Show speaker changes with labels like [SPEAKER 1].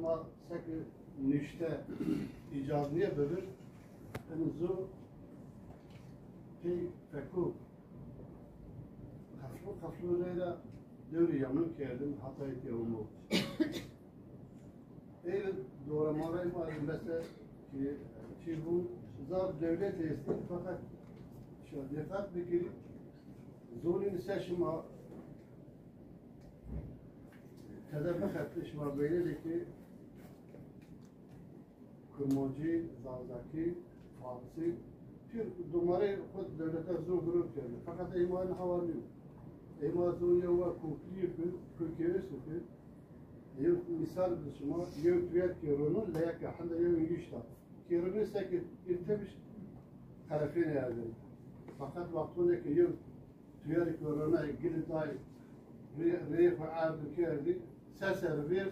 [SPEAKER 1] ما سكر نشته إيجابية ببر إنزو في فكو خفلو ليلة دوري يومن كردم حتى يتيومو إيه دورة مرة ما مثلا كي بو زار دولة تيستي فقط شو دقت بكري زوني نساش ما كذا بخطش ما بينه لكي كرمانجي زازاكي فارسي في دماري خود دولة زور جروب كذا فقط إيمان حواليو إيمان زوني هو كوكلي كوكيرس وكذا يو مثال بشما يو تويت كيرونو لا يك حدا يو يشتا كيرونو ساكت يرتبش خلفين يعني فقط وقتنا كي يو تويت كورونا يجي تاي ريف عاد كيردي ساسر